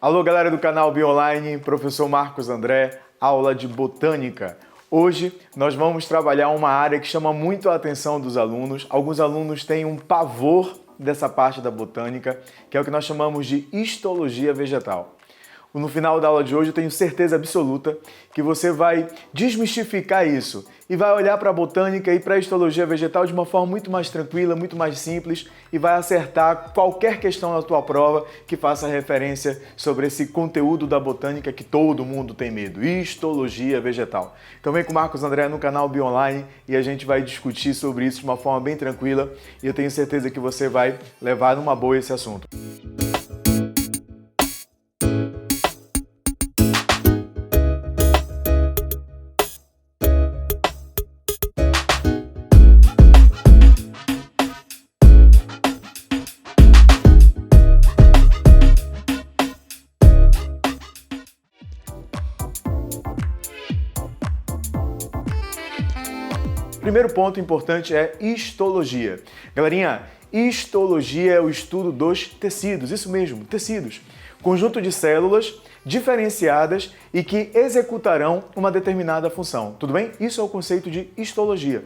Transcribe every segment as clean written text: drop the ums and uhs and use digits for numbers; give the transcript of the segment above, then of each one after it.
Alô, galera do canal Bionline, professor Marcos André, aula de botânica. Hoje nós vamos trabalhar uma área que chama muito a atenção dos alunos. Alguns alunos têm um pavor dessa parte da botânica, que é o que nós chamamos de histologia vegetal. No final da aula de hoje eu tenho certeza absoluta que você vai desmistificar isso e vai olhar para a botânica e para a histologia vegetal de uma forma muito mais tranquila, muito mais simples e vai acertar qualquer questão na tua prova que faça referência sobre esse conteúdo da botânica que todo mundo tem medo, histologia vegetal. Então vem com o Marcos André no canal Bionline e a gente vai discutir sobre isso de uma forma bem tranquila e eu tenho certeza que você vai levar numa boa esse assunto. Primeiro ponto importante é histologia. Galerinha, histologia é o estudo dos tecidos, isso mesmo, tecidos. Conjunto de células diferenciadas e que executarão uma determinada função, tudo bem? Isso é o conceito de histologia.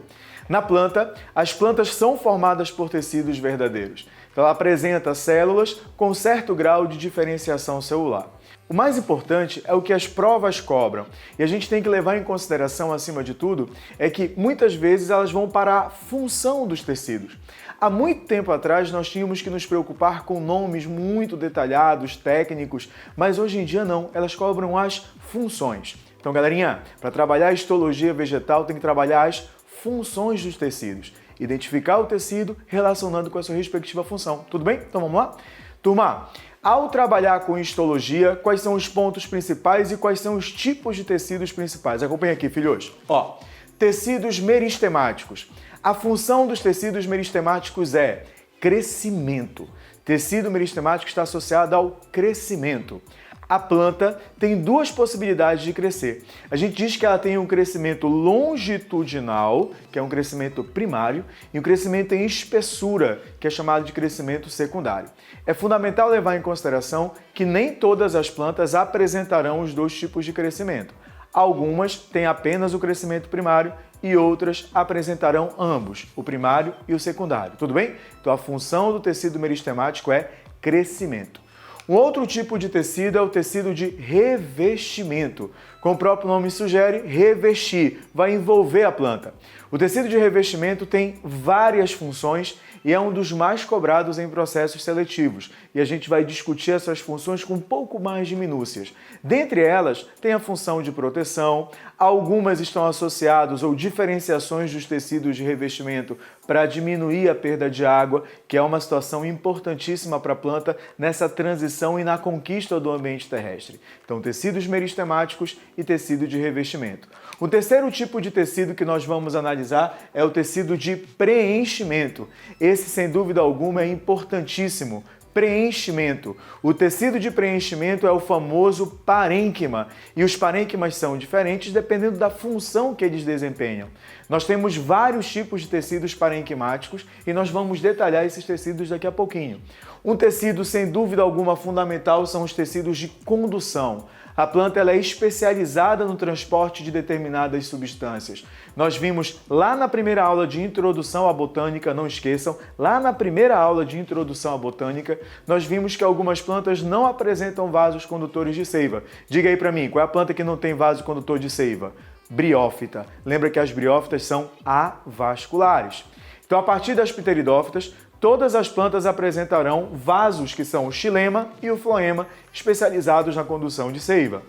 Na planta, as plantas são formadas por tecidos verdadeiros. Então, ela apresenta células com certo grau de diferenciação celular. O mais importante é o que as provas cobram, e a gente tem que levar em consideração, acima de tudo, é que muitas vezes elas vão para a função dos tecidos. Há muito tempo atrás nós tínhamos que nos preocupar com nomes muito detalhados, técnicos, mas hoje em dia não, elas cobram as funções. Então, galerinha, para trabalhar a histologia vegetal tem que trabalhar as funções dos tecidos. Identificar o tecido relacionando com a sua respectiva função. Tudo bem? Então vamos lá? Turma, ao trabalhar com histologia, quais são os pontos principais e quais são os tipos de tecidos principais? Acompanha aqui, filhos. Ó, tecidos meristemáticos. A função dos tecidos meristemáticos é crescimento. Tecido meristemático está associado ao crescimento. A planta tem duas possibilidades de crescer. A gente diz que ela tem um crescimento longitudinal, que é um crescimento primário, e um crescimento em espessura, que é chamado de crescimento secundário. É fundamental levar em consideração que nem todas as plantas apresentarão os dois tipos de crescimento. Algumas têm apenas o crescimento primário e outras apresentarão ambos, o primário e o secundário. Tudo bem? Então a função do tecido meristemático é crescimento. Um outro tipo de tecido é o tecido de revestimento. Como o próprio nome sugere, revestir, vai envolver a planta. O tecido de revestimento tem várias funções e é um dos mais cobrados em processos seletivos. E a gente vai discutir essas funções com um pouco mais de minúcias. Dentre elas, tem a função de proteção, algumas estão associadas ou diferenciações dos tecidos de revestimento para diminuir a perda de água, que é uma situação importantíssima para a planta nessa transição e na conquista do ambiente terrestre. Então, tecidos meristemáticos e tecido de revestimento. O terceiro tipo de tecido que nós vamos analisar é o tecido de preenchimento. Esse, sem dúvida alguma, é importantíssimo. Preenchimento. O tecido de preenchimento é o famoso parênquima e os parênquimas são diferentes dependendo da função que eles desempenham. Nós temos vários tipos de tecidos parenquimáticos e nós vamos detalhar esses tecidos daqui a pouquinho. Um tecido sem dúvida alguma fundamental são os tecidos de condução. A planta ela é especializada no transporte de determinadas substâncias. Nós vimos lá na primeira aula de introdução à botânica, não esqueçam, lá na primeira aula de introdução à botânica, nós vimos que algumas plantas não apresentam vasos condutores de seiva. Diga aí para mim, qual é a planta que não tem vaso condutor de seiva? Briófita. Lembra que as briófitas são avasculares. Então, a partir das pteridófitas, todas as plantas apresentarão vasos, que são o xilema e o floema, especializados na condução de seiva.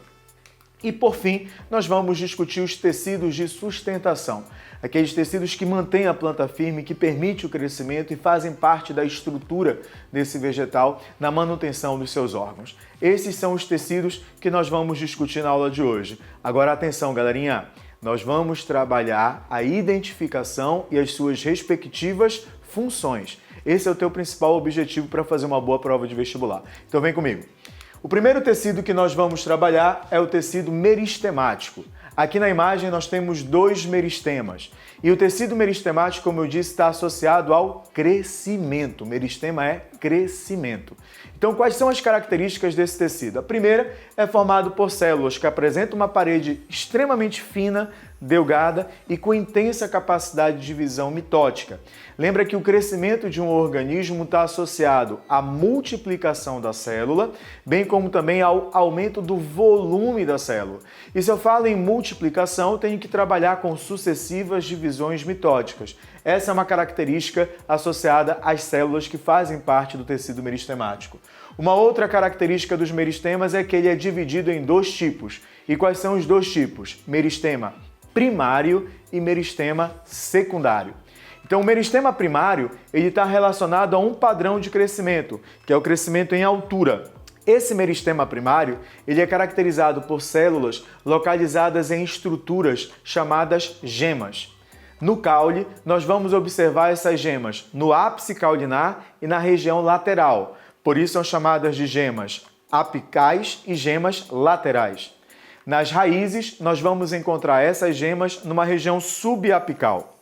E, por fim, nós vamos discutir os tecidos de sustentação, aqueles tecidos que mantêm a planta firme, que permitem o crescimento e fazem parte da estrutura desse vegetal na manutenção dos seus órgãos. Esses são os tecidos que nós vamos discutir na aula de hoje. Agora, atenção, galerinha! Nós vamos trabalhar a identificação e as suas respectivas funções. Esse é o teu principal objetivo para fazer uma boa prova de vestibular. Então vem comigo. O primeiro tecido que nós vamos trabalhar é o tecido meristemático. Aqui na imagem nós temos dois meristemas. E o tecido meristemático, como eu disse, está associado ao crescimento. Meristema é crescimento. Então, quais são as características desse tecido? A primeira é formado por células que apresentam uma parede extremamente fina, delgada e com intensa capacidade de divisão mitótica. Lembra que o crescimento de um organismo está associado à multiplicação da célula, bem como também ao aumento do volume da célula. E se eu falo em multiplicação, eu tenho que trabalhar com sucessivas divisões mitóticas. Essa é uma característica associada às células que fazem parte do tecido meristemático. Uma outra característica dos meristemas é que ele é dividido em dois tipos. E quais são os dois tipos? Meristema primário e meristema secundário. Então, o meristema primário ele está relacionado a um padrão de crescimento, que é o crescimento em altura. Esse meristema primário ele é caracterizado por células localizadas em estruturas chamadas gemas. No caule, nós vamos observar essas gemas no ápice caulinar e na região lateral. Por isso, são chamadas de gemas apicais e gemas laterais. Nas raízes, nós vamos encontrar essas gemas numa região subapical.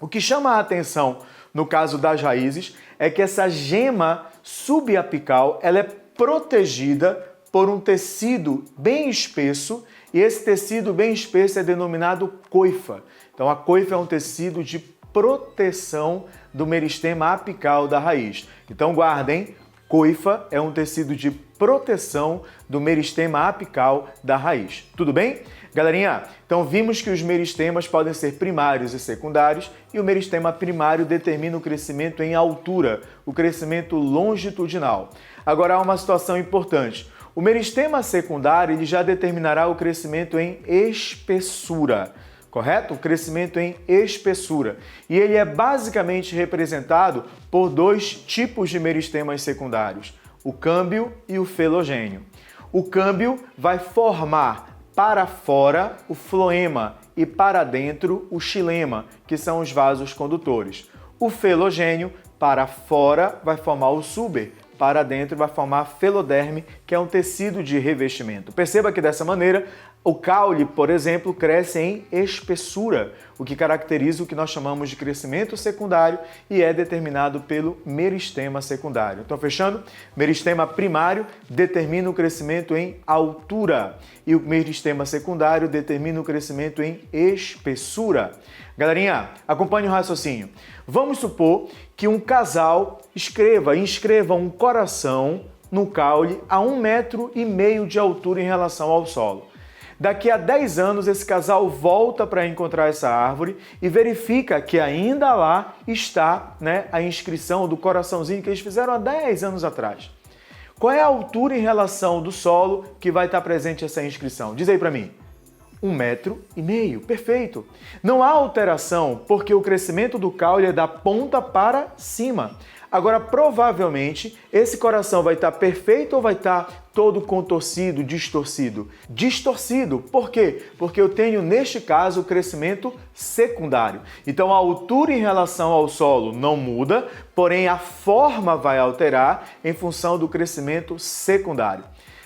O que chama a atenção no caso das raízes é que essa gema subapical ela é protegida por um tecido bem espesso e esse tecido bem espesso é denominado coifa. Então, a coifa é um tecido de proteção do meristema apical da raiz. Então, guardem, coifa é um tecido de proteção do meristema apical da raiz. Tudo bem? Galerinha, então vimos que os meristemas podem ser primários e secundários e o meristema primário determina o crescimento em altura, o crescimento longitudinal. Agora há uma situação importante. O meristema secundário ele já determinará o crescimento em espessura. Correto? O crescimento em espessura. E ele é basicamente representado por dois tipos de meristemas secundários, o câmbio e o felogênio. O câmbio vai formar para fora o floema e para dentro o xilema, que são os vasos condutores. O felogênio, para fora, vai formar o súber, para dentro vai formar a feloderme, que é um tecido de revestimento. Perceba que dessa maneira, o caule, por exemplo, cresce em espessura, o que caracteriza o que nós chamamos de crescimento secundário e é determinado pelo meristema secundário. Então, fechando, meristema primário determina o crescimento em altura e o meristema secundário determina o crescimento em espessura. Galerinha, acompanhe o raciocínio. Vamos supor que um casal inscreva um coração no caule a 1,5 m de altura em relação ao solo. Daqui a 10 anos, esse casal volta para encontrar essa árvore e verifica que ainda lá está, a inscrição do coraçãozinho que eles fizeram há 10 anos atrás. Qual é a altura em relação do solo que vai estar presente essa inscrição? Diz aí para mim. 1,5 m, perfeito. Não há alteração porque o crescimento do caule é da ponta para cima. Agora, provavelmente, esse coração vai estar perfeito ou vai estar todo contorcido, distorcido? Distorcido. Por quê? Porque eu tenho, neste caso, o crescimento secundário. Então, a altura em relação ao solo não muda, porém a forma vai alterar em função do crescimento secundário.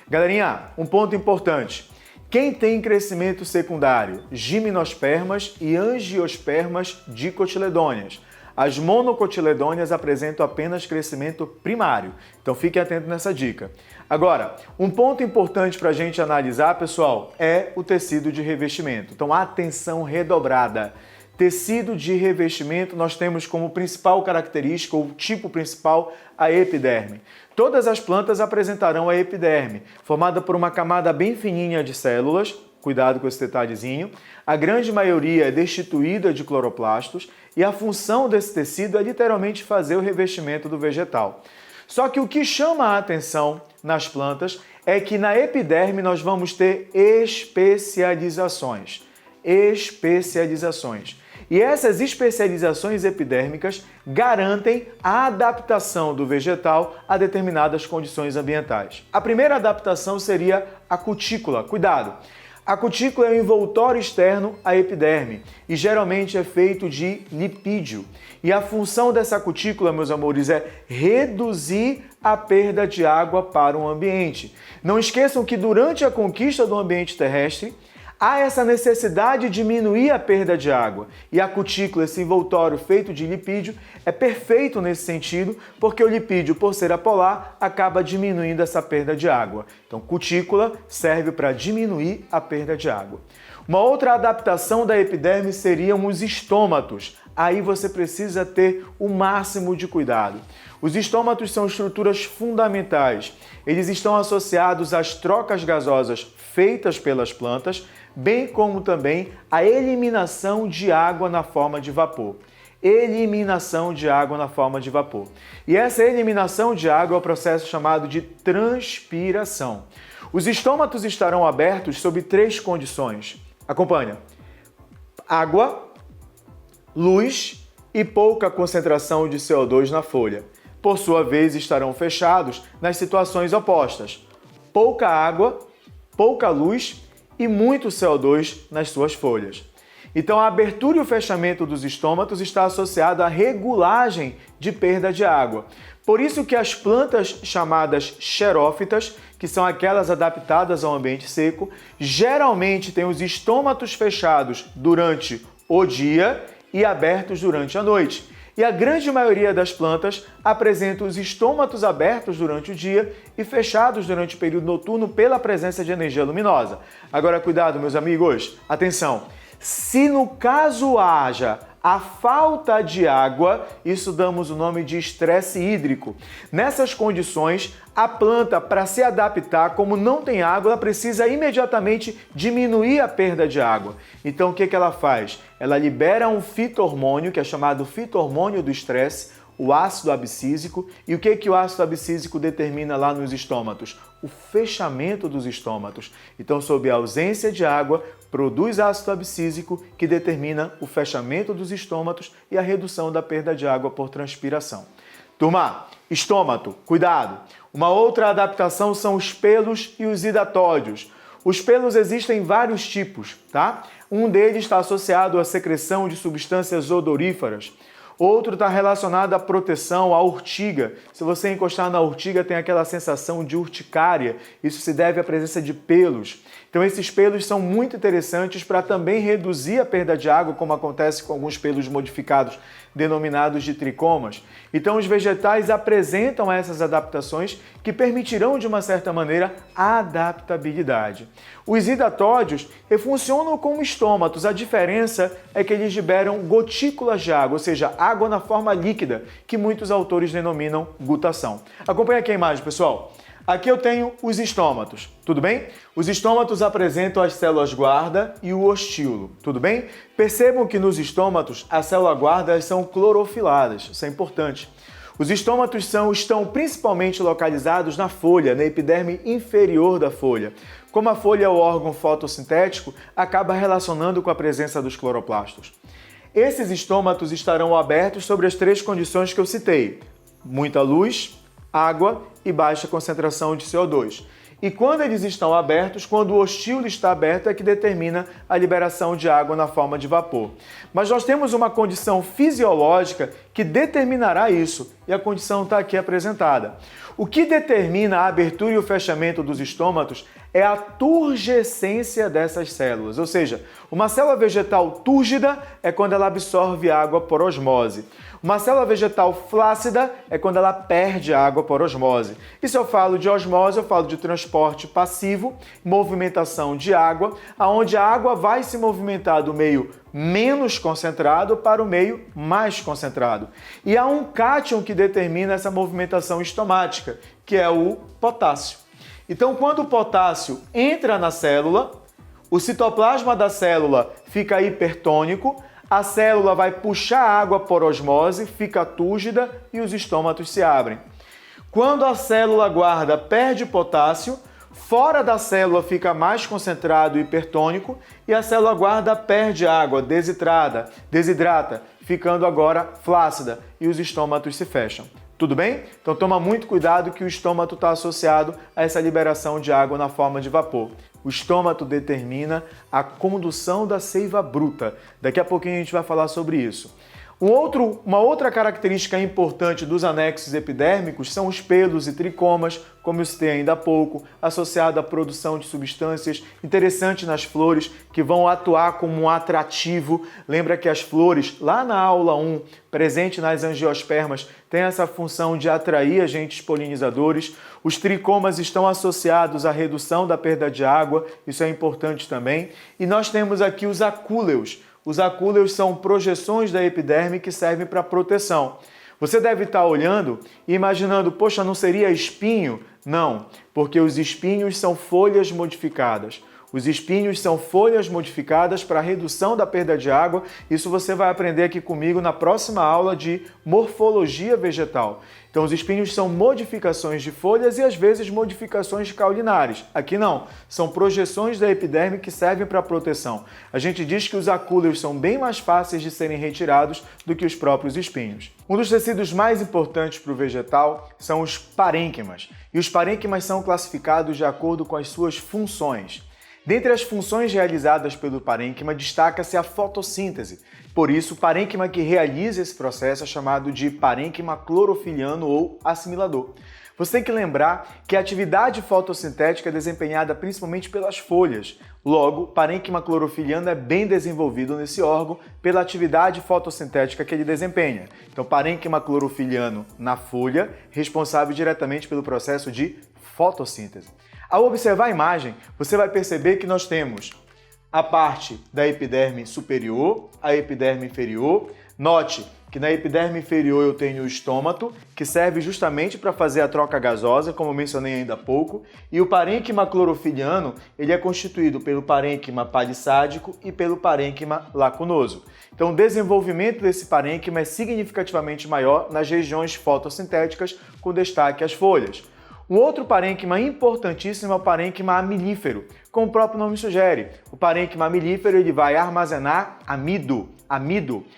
Galerinha, um ponto importante. Quem tem crescimento secundário? Gimnospermas e angiospermas dicotiledôneas. As monocotiledôneas apresentam apenas crescimento primário, então fique atento nessa dica. Agora, um ponto importante para a gente analisar, pessoal, é o tecido de revestimento. Então, atenção redobrada. Tecido de revestimento nós temos como principal característica, ou tipo principal, a epiderme. Todas as plantas apresentarão a epiderme, formada por uma camada bem fininha de células, cuidado com esse detalhezinho. A grande maioria é destituída de cloroplastos e a função desse tecido é literalmente fazer o revestimento do vegetal. Só que o que chama a atenção nas plantas é que na epiderme nós vamos ter especializações. E essas especializações epidérmicas garantem a adaptação do vegetal a determinadas condições ambientais. A primeira adaptação seria a cutícula. Cuidado! A cutícula é o envoltório externo à epiderme e geralmente é feito de lipídio. E a função dessa cutícula, meus amores, é reduzir a perda de água para o ambiente. Não esqueçam que durante a conquista do ambiente terrestre, Há essa necessidade de diminuir a perda de água. E a cutícula, esse envoltório feito de lipídio, é perfeito nesse sentido, porque o lipídio, por ser apolar, acaba diminuindo essa perda de água. Então, cutícula serve para diminuir a perda de água. Uma outra adaptação da epiderme seriam os estômatos. Aí você precisa ter o máximo de cuidado. Os estômatos são estruturas fundamentais. Eles estão associados às trocas gasosas feitas pelas plantas, bem como também a eliminação de água na forma de vapor. Eliminação de água na forma de vapor. E essa eliminação de água é o processo chamado de transpiração. Os estômatos estarão abertos sob 3 condições. Acompanha: água, luz e pouca concentração de CO2 na folha. Por sua vez, estarão fechados nas situações opostas: pouca água, pouca luz e muito CO2 nas suas folhas. Então, a abertura e o fechamento dos estômatos está associado à regulagem de perda de água. Por isso que as plantas chamadas xerófitas, que são aquelas adaptadas ao ambiente seco, geralmente têm os estômatos fechados durante o dia e abertos durante a noite. E a grande maioria das plantas apresenta os estômatos abertos durante o dia e fechados durante o período noturno pela presença de energia luminosa. Agora, cuidado, meus amigos, atenção! Se no caso haja a falta de água, isso damos o nome de estresse hídrico. Nessas condições, a planta, para se adaptar, como não tem água, ela precisa imediatamente diminuir a perda de água. Então, o que ela faz? Ela libera um fito-hormônio, que é chamado fito-hormônio do estresse, o ácido abscísico. E o que o ácido abscísico determina lá nos estômatos? O fechamento dos estômatos. Então, sob a ausência de água, produz ácido abscísico que determina o fechamento dos estômatos e a redução da perda de água por transpiração. Turma, estômato, cuidado! Uma outra adaptação são os pelos e os hidatódios. Os pelos existem vários tipos, tá? Um deles está associado à secreção de substâncias odoríferas. Outro está relacionado à proteção, à urtiga. Se você encostar na urtiga, tem aquela sensação de urticária. Isso se deve à presença de pelos. Então, esses pelos são muito interessantes para também reduzir a perda de água, como acontece com alguns pelos modificados, denominados de tricomas. Então, os vegetais apresentam essas adaptações que permitirão, de uma certa maneira, a adaptabilidade. Os hidatódios funcionam como estômatos. A diferença é que eles liberam gotículas de água, ou seja, água na forma líquida, que muitos autores denominam gutação. Acompanha aqui a imagem, pessoal. Aqui eu tenho os estômatos, tudo bem? Os estômatos apresentam as células guarda e o ostíolo, tudo bem? Percebam que nos estômatos as células guarda são clorofiladas, isso é importante. Os estômatos estão principalmente localizados na folha, na epiderme inferior da folha. Como a folha é o órgão fotossintético, acaba relacionando com a presença dos cloroplastos. Esses estômatos estarão abertos sobre as 3 condições que eu citei: muita luz, água e baixa concentração de CO2. E quando eles estão abertos, quando o ostíolo está aberto, é que determina a liberação de água na forma de vapor. Mas nós temos uma condição fisiológica que determinará isso, e a condição está aqui apresentada. O que determina a abertura e o fechamento dos estômatos é a turgescência dessas células, ou seja, uma célula vegetal túrgida é quando ela absorve água por osmose. Uma célula vegetal flácida é quando ela perde água por osmose. E se eu falo de osmose, eu falo de transporte passivo, movimentação de água, onde a água vai se movimentar do meio menos concentrado para o meio mais concentrado. E há um cátion que determina essa movimentação estomática, que é o potássio. Então, quando o potássio entra na célula, o citoplasma da célula fica hipertônico, a célula vai puxar água por osmose, fica túrgida e os estômatos se abrem. Quando a célula guarda perde potássio, fora da célula fica mais concentrado e hipertônico e a célula guarda perde água, desidrata, ficando agora flácida e os estômatos se fecham. Tudo bem? Então toma muito cuidado que o estômato está associado a essa liberação de água na forma de vapor. O estômato determina a condução da seiva bruta. Daqui a pouquinho a gente vai falar sobre isso. Uma outra característica importante dos anexos epidérmicos são os pelos e tricomas, como eu citei ainda há pouco, associado à produção de substâncias interessantes nas flores que vão atuar como um atrativo. Lembra que as flores, lá na aula 1, presente nas angiospermas, têm essa função de atrair agentes polinizadores. Os tricomas estão associados à redução da perda de água, isso é importante também. E nós temos aqui os acúleos. Os acúleos são projeções da epiderme que servem para proteção. Você deve estar olhando e imaginando, poxa, não seria espinho? Não, porque os espinhos são folhas modificadas. Os espinhos são folhas modificadas para redução da perda de água. Isso você vai aprender aqui comigo na próxima aula de morfologia vegetal. Então, os espinhos são modificações de folhas e, às vezes, modificações caulinares. Aqui não, são projeções da epiderme que servem para proteção. A gente diz que os acúleos são bem mais fáceis de serem retirados do que os próprios espinhos. Um dos tecidos mais importantes para o vegetal são os parênquimas. E os parênquimas são classificados de acordo com as suas funções. Dentre as funções realizadas pelo parênquima, destaca-se a fotossíntese. Por isso, o parênquima que realiza esse processo é chamado de parênquima clorofiliano ou assimilador. Você tem que lembrar que a atividade fotossintética é desempenhada principalmente pelas folhas. Logo, o parênquima clorofiliano é bem desenvolvido nesse órgão pela atividade fotossintética que ele desempenha. Então, parênquima clorofiliano na folha, responsável diretamente pelo processo de fotossíntese. Ao observar a imagem, você vai perceber que nós temos a parte da epiderme superior, a epiderme inferior. Note que na epiderme inferior eu tenho o estômato, que serve justamente para fazer a troca gasosa, como eu mencionei ainda há pouco, e o parênquima clorofiliano, ele é constituído pelo parênquima palissádico e pelo parênquima lacunoso. Então, o desenvolvimento desse parênquima é significativamente maior nas regiões fotossintéticas, com destaque às folhas. Um outro parênquima importantíssimo é o parênquima amilífero. Como o próprio nome sugere, o parênquima amilífero ele vai armazenar amido.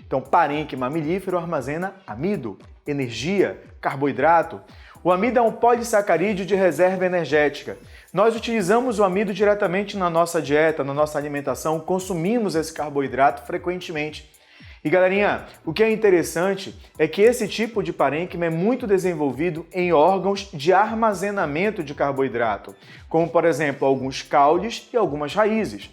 Então, parênquima amilífero armazena amido, energia, carboidrato. O amido é um polissacarídeo de reserva energética. Nós utilizamos o amido diretamente na nossa dieta, na nossa alimentação, consumimos esse carboidrato frequentemente. E galerinha, o que é interessante é que esse tipo de parênquima é muito desenvolvido em órgãos de armazenamento de carboidrato, como por exemplo alguns caules e algumas raízes.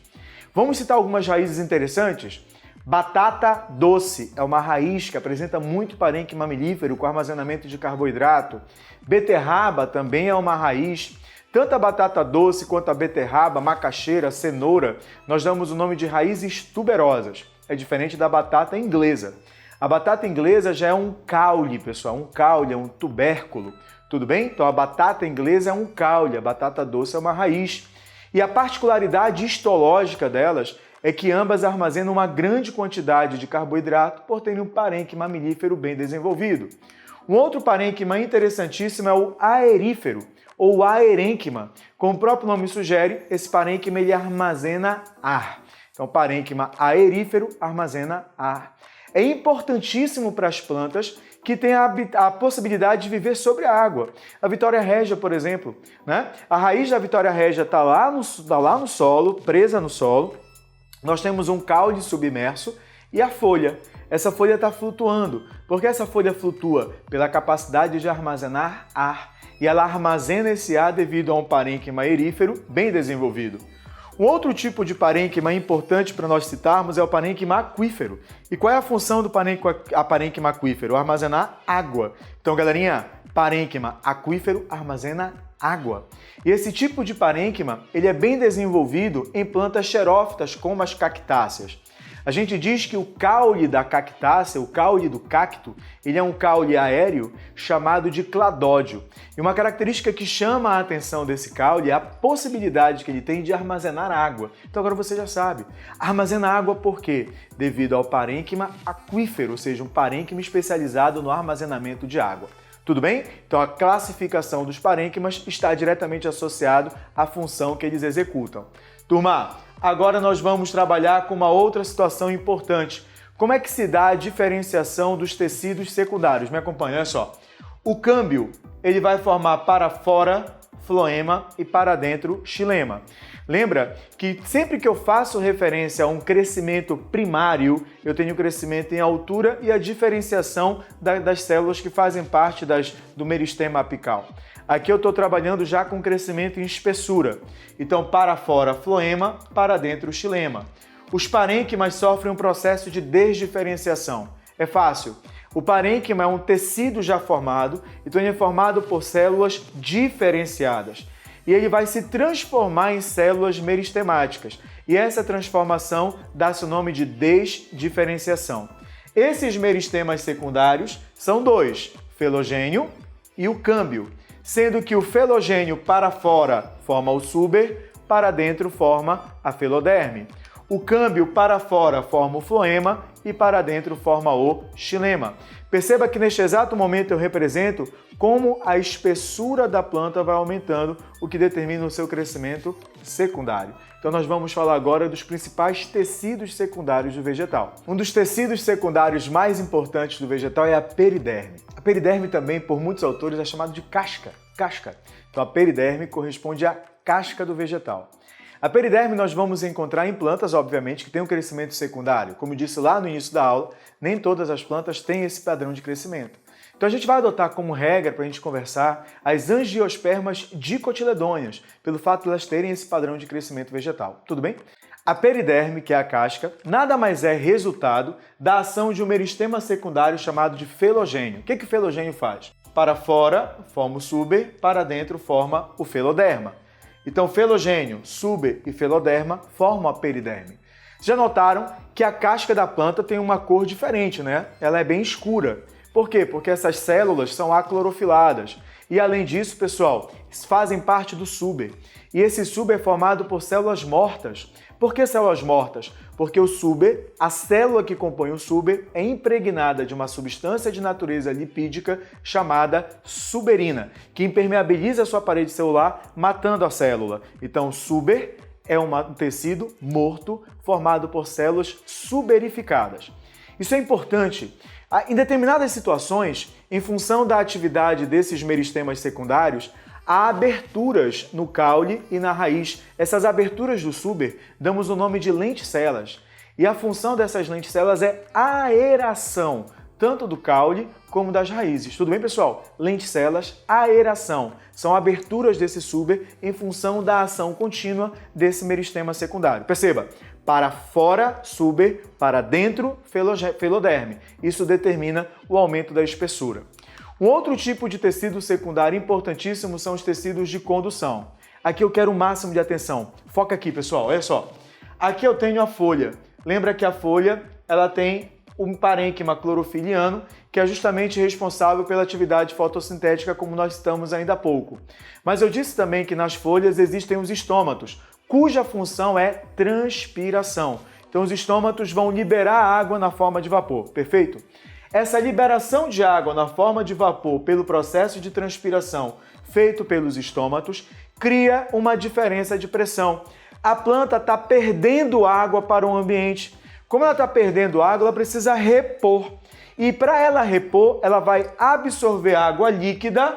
Vamos citar algumas raízes interessantes? Batata doce é uma raiz que apresenta muito parênquima amilífero com armazenamento de carboidrato. Beterraba também é uma raiz. Tanto a batata doce quanto a beterraba, macaxeira, cenoura, nós damos o nome de raízes tuberosas. É diferente da batata inglesa. A batata inglesa já é um caule, pessoal, um caule, é um tubérculo. Tudo bem? Então a batata inglesa é um caule, a batata doce é uma raiz. E a particularidade histológica delas é que ambas armazenam uma grande quantidade de carboidrato por terem um parênquima amilífero bem desenvolvido. Um outro parênquima interessantíssimo é o aerífero, ou aerênquima. Como o próprio nome sugere, esse parênquima ele armazena ar. Então, parênquima aerífero armazena ar. É importantíssimo para as plantas que têm a possibilidade de viver sobre a água. A Vitória régia, por exemplo, né? A raiz da Vitória régia está lá no solo, presa no solo. Nós temos um caule submerso e a folha. Essa folha está flutuando. Por que essa folha flutua? Pela capacidade de armazenar ar. E ela armazena esse ar devido a um parênquima aerífero bem desenvolvido. Um outro tipo de parênquima importante para nós citarmos é o parênquima aquífero. E qual é a função do parênquima aquífero? Armazenar água. Então, galerinha, parênquima aquífero armazena água. E esse tipo de parênquima ele é bem desenvolvido em plantas xerófitas, como as cactáceas. A gente diz que o caule da cactácea, o caule do cacto, ele é um caule aéreo chamado de cladódio. E uma característica que chama a atenção desse caule é a possibilidade que ele tem de armazenar água. Então agora você já sabe. Armazena água por quê? Devido ao parênquima aquífero, ou seja, um parênquima especializado no armazenamento de água. Tudo bem? Então a classificação dos parênquimas está diretamente associado à função que eles executam. Turma, agora nós vamos trabalhar com uma outra situação importante. Como é que se dá a diferenciação dos tecidos secundários? Me acompanha, olha só. O câmbio, ele vai formar para fora, floema e para dentro, xilema. Lembra que sempre que eu faço referência a um crescimento primário, eu tenho crescimento em altura e a diferenciação das células que fazem parte do meristema apical. Aqui eu estou trabalhando já com crescimento em espessura. Então, para fora, floema, para dentro, xilema. Os parênquimas sofrem um processo de desdiferenciação. É fácil. O parênquima é um tecido já formado, então ele é formado por células diferenciadas. E ele vai se transformar em células meristemáticas. E essa transformação dá-se o nome de desdiferenciação. Esses meristemas secundários são dois, felogênio e o câmbio, sendo que o felogênio para fora forma o suber, para dentro forma a feloderme. O câmbio para fora forma o floema e para dentro forma o xilema. Perceba que neste exato momento eu represento como a espessura da planta vai aumentando, o que determina o seu crescimento secundário. Então nós vamos falar agora dos principais tecidos secundários do vegetal. Um dos tecidos secundários mais importantes do vegetal é a periderme. A periderme também, por muitos autores, é chamada de casca. Então a periderme corresponde à casca do vegetal. A periderme nós vamos encontrar em plantas, obviamente, que têm um crescimento secundário. Como disse lá no início da aula, nem todas as plantas têm esse padrão de crescimento. Então a gente vai adotar como regra para a gente conversar as angiospermas dicotiledôneas, pelo fato de elas terem esse padrão de crescimento vegetal. Tudo bem? A periderme, que é a casca, nada mais é resultado da ação de um meristema secundário chamado de felogênio. O que o felogênio faz? Para fora forma o suber, para dentro forma o feloderma. Então, felogênio, suber e feloderma formam a periderme. Já notaram que a casca da planta tem uma cor diferente, né? Ela é bem escura. Por quê? Porque essas células são aclorofiladas. E além disso, pessoal, fazem parte do suber. E esse suber é formado por células mortas. Por que células mortas? Porque o suber, a célula que compõe o suber, é impregnada de uma substância de natureza lipídica chamada suberina, que impermeabiliza a sua parede celular, matando a célula. Então, suber é um tecido morto formado por células suberificadas. Isso é importante. Em determinadas situações, em função da atividade desses meristemas secundários, há aberturas no caule e na raiz. Essas aberturas do suber damos o nome de lenticelas. E a função dessas lenticelas é aeração, tanto do caule como das raízes. Tudo bem, pessoal? Lenticelas, aeração. São aberturas desse suber em função da ação contínua desse meristema secundário. Perceba, para fora, suber, para dentro, feloderme. Isso determina o aumento da espessura. Um outro tipo de tecido secundário importantíssimo são os tecidos de condução. Aqui eu quero o máximo de atenção. Foca aqui, pessoal, olha só. Aqui eu tenho a folha. Lembra que a folha ela tem um parênquima clorofiliano, que é justamente responsável pela atividade fotossintética, como nós citamos ainda há pouco. Mas eu disse também que nas folhas existem os estômatos, cuja função é transpiração. Então os estômatos vão liberar água na forma de vapor, perfeito? Essa liberação de água na forma de vapor pelo processo de transpiração feito pelos estômatos cria uma diferença de pressão. A planta está perdendo água para o ambiente. Como ela está perdendo água, ela precisa repor. E para ela repor, ela vai absorver água líquida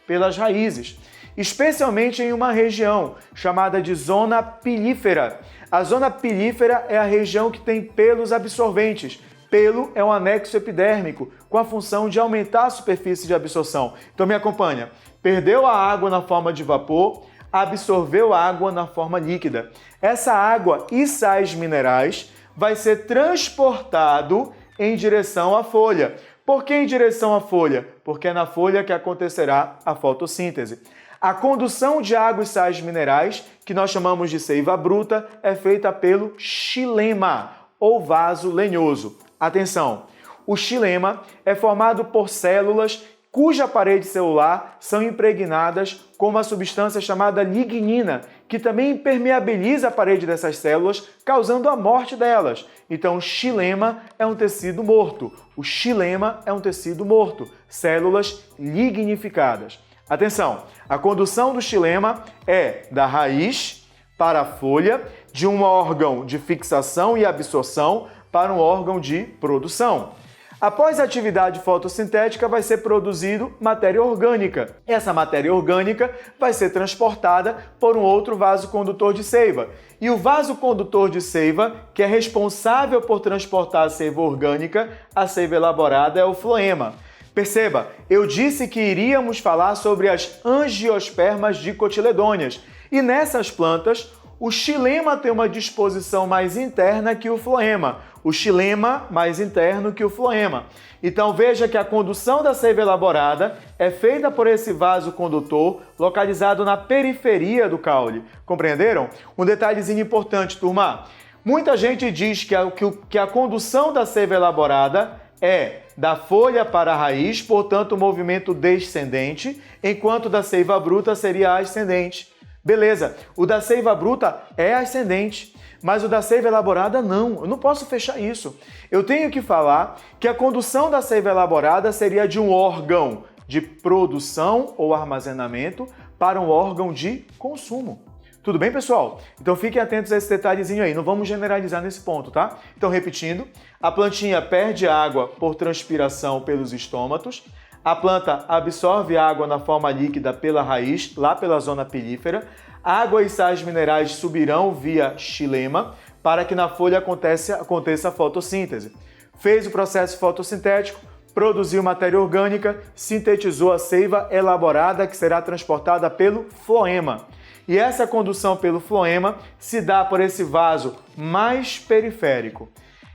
pelas raízes, especialmente em uma região chamada de zona pilífera. A zona pilífera é a região que tem pelos absorventes. Pelo é um anexo epidérmico, com a função de aumentar a superfície de absorção. Então me acompanha. Perdeu a água na forma de vapor, absorveu água na forma líquida. Essa água e sais minerais vai ser transportado em direção à folha. Por que em direção à folha? Porque é na folha que acontecerá a fotossíntese. A condução de água e sais minerais, que nós chamamos de seiva bruta, é feita pelo xilema, ou vaso lenhoso. Atenção! O xilema é formado por células cuja parede celular são impregnadas com uma substância chamada lignina, que também impermeabiliza a parede dessas células, causando a morte delas. Então, o xilema é um tecido morto. O xilema é um tecido morto. Células lignificadas. Atenção! A condução do xilema é da raiz para a folha, de um órgão de fixação e absorção para um órgão de produção. Após a atividade fotossintética, vai ser produzido matéria orgânica. Essa matéria orgânica vai ser transportada por um outro vaso condutor de seiva. E o vaso condutor de seiva, que é responsável por transportar a seiva orgânica, a seiva elaborada, é o floema. Perceba, eu disse que iríamos falar sobre as angiospermas dicotiledôneas. E nessas plantas, o xilema tem uma disposição mais interna que o floema. O xilema mais interno que o floema. Então veja que a condução da seiva elaborada é feita por esse vaso condutor localizado na periferia do caule. Compreenderam? Um detalhezinho importante, turma. Muita gente diz que a condução da seiva elaborada é da folha para a raiz, portanto, o movimento descendente, enquanto da seiva bruta seria ascendente. Beleza, o da seiva bruta é ascendente, mas o da seiva elaborada não. Eu não posso fechar isso. Eu tenho que falar que a condução da seiva elaborada seria de um órgão de produção ou armazenamento para um órgão de consumo. Tudo bem, pessoal? Então fiquem atentos a esse detalhezinho aí, não vamos generalizar nesse ponto, tá? Então, repetindo, a plantinha perde água por transpiração pelos estômatos, a planta absorve água na forma líquida pela raiz, lá pela zona pilífera, água e sais minerais subirão via xilema para que na folha aconteça a fotossíntese. Fez o processo fotossintético, produziu matéria orgânica, sintetizou a seiva elaborada que será transportada pelo floema. E essa condução pelo floema se dá por esse vaso mais periférico.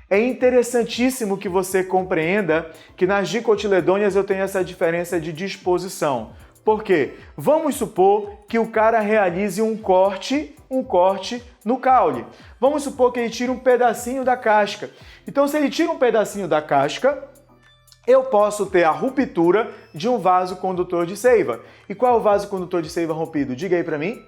É interessantíssimo que você compreenda que nas dicotiledôneas eu tenho essa diferença de disposição. Por quê? Vamos supor que o cara realize um corte no caule. Vamos supor que ele tire um pedacinho da casca. Então, se ele tira um pedacinho da casca, eu posso ter a ruptura de um vaso condutor de seiva. E qual é o vaso condutor de seiva rompido? Diga aí para mim.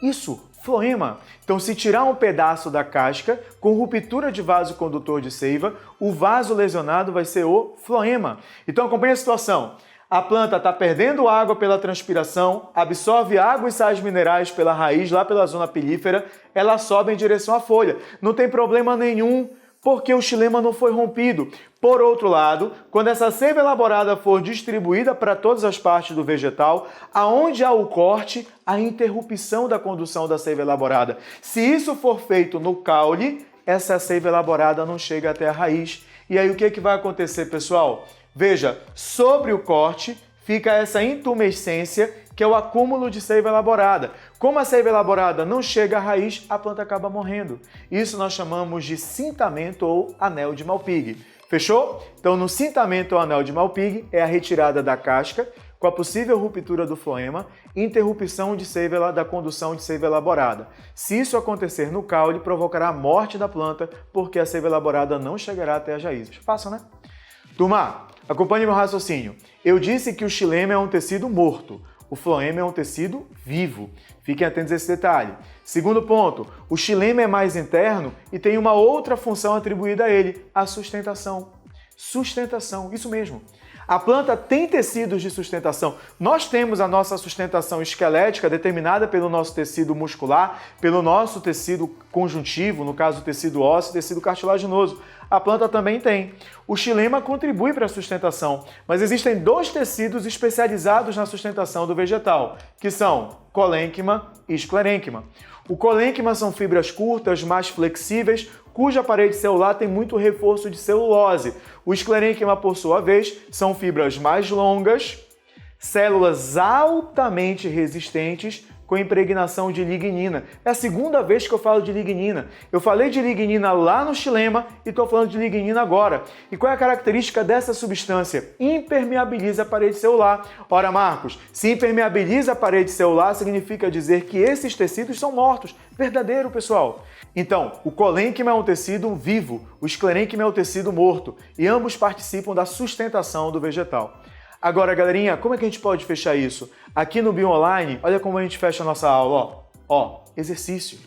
Isso, floema. Então, se tirar um pedaço da casca, com ruptura de vaso condutor de seiva, o vaso lesionado vai ser o floema. Então, acompanhe a situação. A planta está perdendo água pela transpiração, absorve água e sais minerais pela raiz, lá pela zona pilífera, ela sobe em direção à folha. Não tem problema nenhum, porque o xilema não foi rompido. Por outro lado, quando essa seiva elaborada for distribuída para todas as partes do vegetal, aonde há o corte, a interrupção da condução da seiva elaborada. Se isso for feito no caule, essa seiva elaborada não chega até a raiz. E aí o que vai acontecer, pessoal? Veja, sobre o corte fica essa intumescência, que é o acúmulo de seiva elaborada. Como a seiva elaborada não chega à raiz, a planta acaba morrendo. Isso nós chamamos de cintamento ou anel de Malpighi. Fechou? Então, no cintamento ou anel de Malpighi é a retirada da casca, com a possível ruptura do floema, interrupção de seiva, da condução de seiva elaborada. Se isso acontecer no caule, provocará a morte da planta, porque a seiva elaborada não chegará até as raízes. Fácil, né? Turma, acompanhe meu raciocínio. Eu disse que o xilema é um tecido morto. O floema é um tecido vivo. Fiquem atentos a esse detalhe. Segundo ponto, o xilema é mais interno e tem uma outra função atribuída a ele, a sustentação. Sustentação, isso mesmo. A planta tem tecidos de sustentação. Nós temos a nossa sustentação esquelética determinada pelo nosso tecido muscular, pelo nosso tecido conjuntivo, no caso o tecido ósseo, tecido cartilaginoso. A planta também tem. O xilema contribui para a sustentação, mas existem dois tecidos especializados na sustentação do vegetal, que são colênquima e esclerênquima. O colênquima são fibras curtas, mais flexíveis, cuja parede celular tem muito reforço de celulose. O esclerênquima, por sua vez, são fibras mais longas, células altamente resistentes, com impregnação de lignina. É a segunda vez que eu falo de lignina. Eu falei de lignina lá no xilema e estou falando de lignina agora. E qual é a característica dessa substância? Impermeabiliza a parede celular. Ora, Marcos, se impermeabiliza a parede celular, significa dizer que esses tecidos são mortos. Verdadeiro, pessoal. Então, o colênquima é um tecido vivo, o esclerênquima é um tecido morto, e ambos participam da sustentação do vegetal. Agora, galerinha, como é que a gente pode fechar isso? Aqui no BioOnline, olha como a gente fecha a nossa aula, ó. Exercício.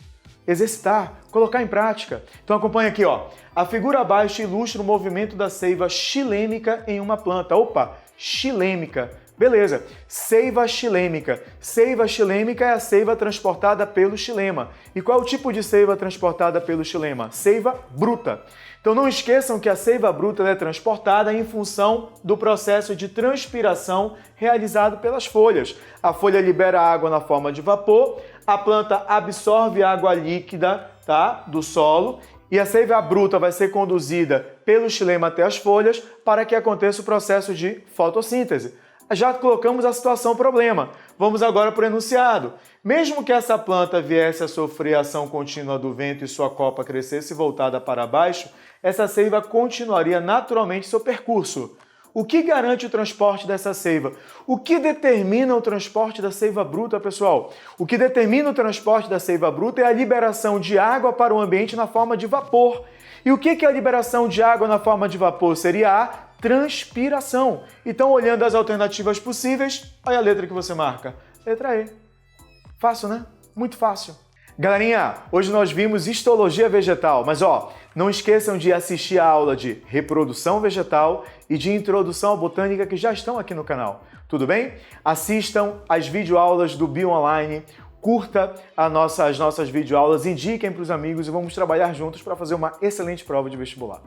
Exercitar, colocar em prática. Então acompanha aqui, ó. A figura abaixo ilustra o movimento da seiva xilêmica em uma planta. Opa, xilêmica. Beleza. Seiva xilêmica. Seiva xilêmica é a seiva transportada pelo xilema. E qual é o tipo de seiva transportada pelo xilema? Seiva bruta. Então não esqueçam que a seiva bruta é transportada em função do processo de transpiração realizado pelas folhas. A folha libera água na forma de vapor, a planta absorve água líquida, tá, do solo, e a seiva bruta vai ser conduzida pelo xilema até as folhas para que aconteça o processo de fotossíntese. Já colocamos a situação problema. Vamos agora para o enunciado. Mesmo que essa planta viesse a sofrer a ação contínua do vento e sua copa crescesse voltada para baixo, essa seiva continuaria naturalmente seu percurso. O que garante o transporte dessa seiva? O que determina o transporte da seiva bruta, pessoal? O que determina o transporte da seiva bruta é a liberação de água para o ambiente na forma de vapor. E o que é a liberação de água na forma de vapor? Seria a transpiração. Então, olhando as alternativas possíveis, olha a letra que você marca. Letra E. Fácil, né? Muito fácil. Galerinha, hoje nós vimos histologia vegetal, mas não esqueçam de assistir a aula de reprodução vegetal e de introdução à botânica que já estão aqui no canal. Tudo bem? Assistam as videoaulas do Bio Online, curta as nossas videoaulas, indiquem para os amigos e vamos trabalhar juntos para fazer uma excelente prova de vestibular.